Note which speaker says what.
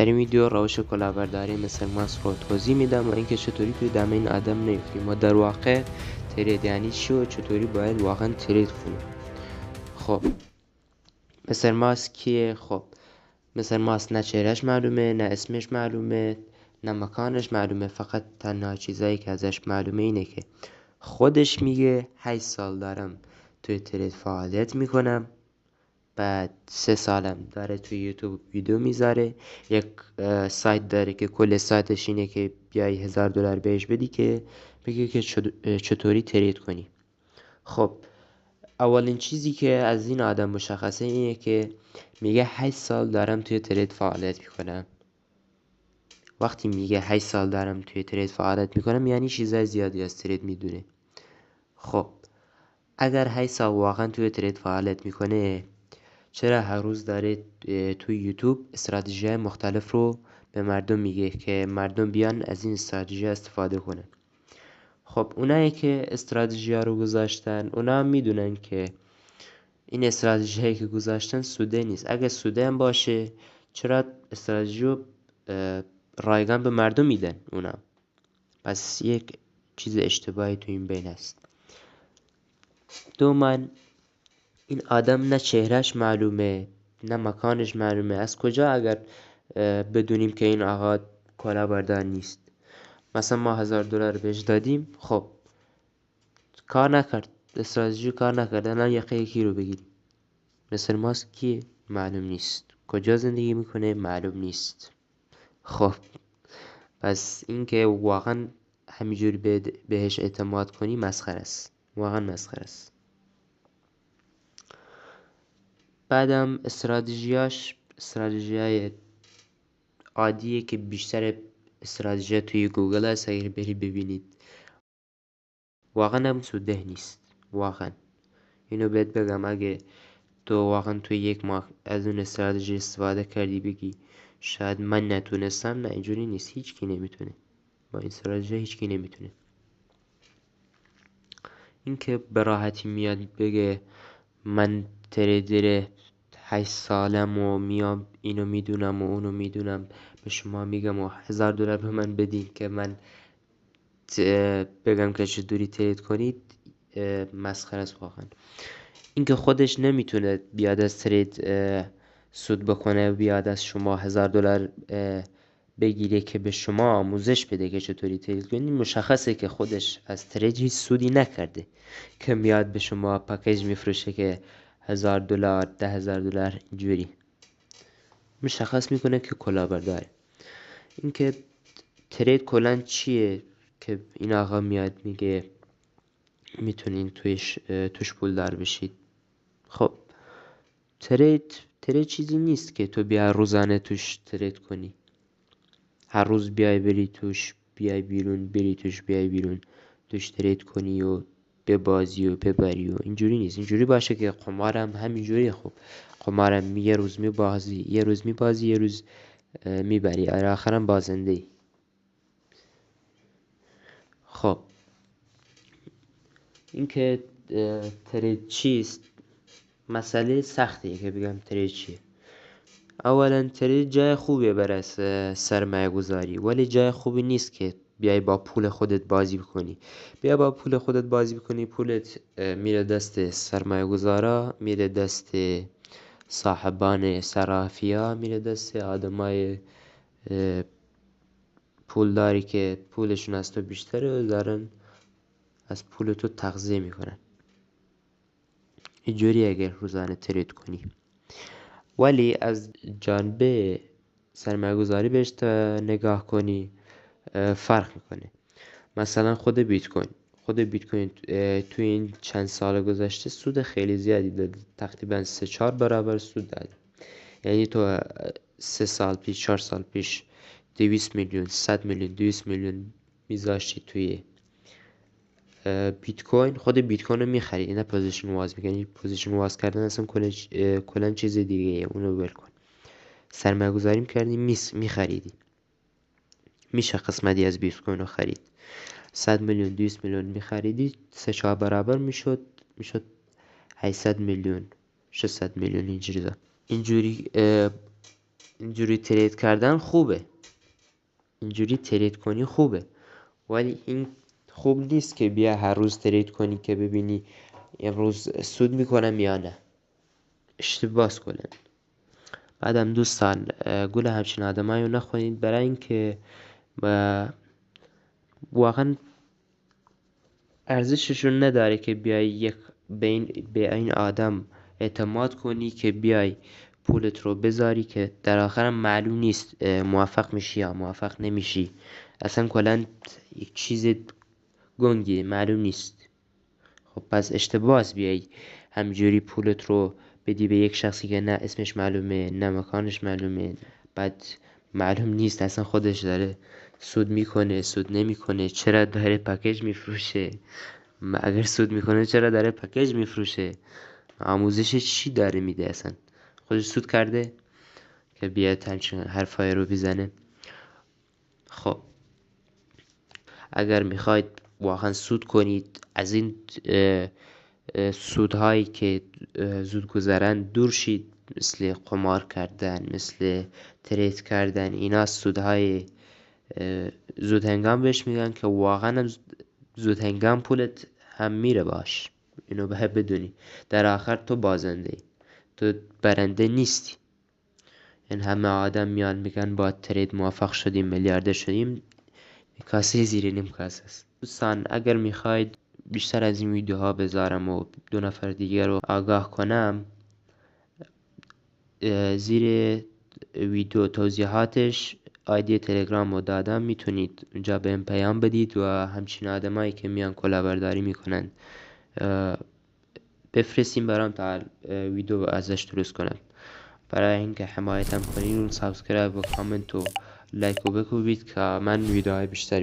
Speaker 1: در این ویدیو روش کلاهبرداری مثل ماست رو توضیح میدم و اینکه چطوری توی دم این آدم نیفتیم. ما در واقع ترید یعنی چی و چطوری باید واقعا ترید کنیم. خب مثل ماست کیه؟ خب مثل ماست نه چهرهش معلومه، نه اسمش معلومه، نه مکانش معلومه. فقط تنها چیزایی که ازش معلومه اینه که خودش میگه 8 سال دارم توی ترید فعالیت میکنم، بعد 3 سالم داره توی یوتیوب ویدیو میذاره، یک سایت داره که کل سایتش اینه که بیای $1000 بهش بدی که بگی که چطوری ترید کنی. خب اولین چیزی که از این آدم مشخصه اینه که میگه 8 سال دارم توی ترید فعالیت میکنم. وقتی میگه 8 سال دارم توی ترید فعالیت میکنم یعنی چیزای زیادی از ترید میدونه. خب اگر 8 سال واقعا توی ترید فعالیت میکنه، چرا هر روز داره توی یوتیوب استراتژی مختلف رو به مردم میگه که مردم بیان از این استراتژی استفاده کنن؟ خب اونایی که استراتژی ها رو گذاشتن اونا هم میدونن که این استراتژی هایی که گذاشتن سوده نیست. اگه سوده هم باشه چرا استراتژی رو رایگان به مردم میدن اونا؟ پس یک چیز اشتباهی تو این بین است. دوما این آدم نه چهرهش معلومه نه مکانش معلومه. از کجا اگر بدونیم که این آقا کلاهبردار نیست؟ مثلا ما $1000 بهش دادیم، خب کار نکرد، استراتژی کار نکرد، الان یقه یکی رو بگیریم. مثل ماست کیه؟ معلوم نیست. کجا زندگی میکنه؟ معلوم نیست. خب پس اینکه واقعا همینجوری بهش اعتماد کنی مسخره است، واقعا مسخره است. بعدم استراتژیای عادیه که بیشتر استراتژی توی گوگل هست، اگر بری ببینید واقعا هم سوده نیست. واقعا اینو بهت بگم، اگه تو واقعا توی یک ماه از اون استراتژی استفاده کردی بگی شاید من نتونستم، نه اینجوری نیست. هیچکی نمیتونه با این استراتژی، هیچکی نمیتونه. اینکه به راحتی میاد بگه من تریدر 8 سالم و میام اینو میدونم و اونو میدونم، به شما میگم و $1000 به من بدین که من بگم که چطوری ترید کنید، مسخره است واقعا. اینکه خودش نمیتونه بیاد از ترید سود بکنه، بیاد از شما $1000 بگیره که به شما آموزش بده که چطوری ترید کنید، مشخصه که خودش از ترید هیچ سودی نکرده که میاد به شما پکیج میفروشه که $1000 $10,000 اینجوری. مشخص میکنه که کلاهبرداره. اینکه ترید کلن چیه که این آقا میاد میگه میتونین توش پول دار بشید؟ خب ترید چیزی نیست که تو بیا روزانه توش ترید کنی، هر روز بیای بری توش، بیای بیرون بری توش، بیای بیرون توش ترید کنی و ببازی و ببری و اینجوری نیست. اینجوری باشه که قمارم همینجوری. خب قمارم یه روز میبازی یه روز میبازی یه روز میبری، آخرم بازنده ای. خب اینکه ترید چیست مسئله سختیه که بگم ترید چیه. اولا ترید جای خوبیه برای سرمایه گذاری، ولی جای خوبی نیست که بیای با پول خودت بازی بکنی. بیا با پول خودت بازی بکنی، پولت میره دست سرمایه گذارا، میره دست صاحبان صرافی‌ها، میره دست آدمای پولداری که پولشون از تو بیشتره و دارن از پول تو تغذیه میکنن. اینجوری اگر روزانه ترید کنی. ولی از جانب سرمایه گذاری بهش نگاه کنی فرق میکنه. مثلا خود بیت کوین توی این چند سال گذشته سود خیلی زیادی داده، تقریبا 3-4 برابر سود داده. یعنی تو 3 سال پیش 4 سال پیش 200 میلیون 100 میلیون 200 میلیون میذاشتی توی بیت کوین، خود بیت کوین رو میخرید، نه پوزیشن واز میکنی. پوزیشن واز کردن اصلا کلا چیز دیگه، اونو ول کن. سرمایه گذاری میکردی میخریدی، میشه قسمتی از بیت کوین رو خرید. 100 میلیون 200 میلیون میخریدی، 3-4 برابر میشد 800 میلیون 600 میلیون اینجوری. اینجوری ترید کردن خوبه، اینجوری ترید کنی خوبه، ولی این خوب نیست که بیا هر روز ترید کنی که ببینی امروز سود میکنم یا نه. اشتباس کنن. بعدم دوستان گول همچین آدمایی رو نخونید، برای اینکه واقعا ارزششون نداره که بیای به این آدم اعتماد کنی که بیای پولت رو بذاری که در آخرم معلوم نیست موفق میشی یا موفق نمیشی. اصلا کلا یک چیز گنگی معلوم نیست. خب پس اشتباس بیای همجوری پولت رو بدی به یک شخصی که نه اسمش معلومه نه مکانش معلومه، بعد معلوم نیست اصلا خودش داره سود میکنه سود نمیکنه، چرا داره پکیج میفروشه، اگر سود میکنه چرا داره پکیج میفروشه، آموزش چی داره میده، اصلا خودش سود کرده که بیاد همچین حرفای رو بزنه. خب اگر میخواید واقعا سود کنید از این سودهایی که زود گذرن دور شید، مثل قمار کردن، مثل ترید کردن. اینا سودهای زود هنگام بهش میگن که واقعا زود هنگام پولت هم میره باش. اینو به بدونی در آخر تو بازنده ای، تو برنده نیستی. این همه آدم میان میگن با ترید موفق شدیم میلیاردر شدیم، کاسه زیر نیم کاسه است. دوستان اگر میخواید بیشتر از این ویدیوها بذارم و 2 نفر دیگر رو آگاه کنم، زیر ویدیو توضیحاتش آیدی تلگرام رو دادم، میتونید اونجا بهم پیام بدید و همچین آدمایی که میان کلاهبرداری میکنن بفرستیم برام تا ویدیو ازش درست کنم. برای اینکه حمایتم کنین سابسکرایب و کامنت و لایک و بکوبید که من ویدیوهای بیشتری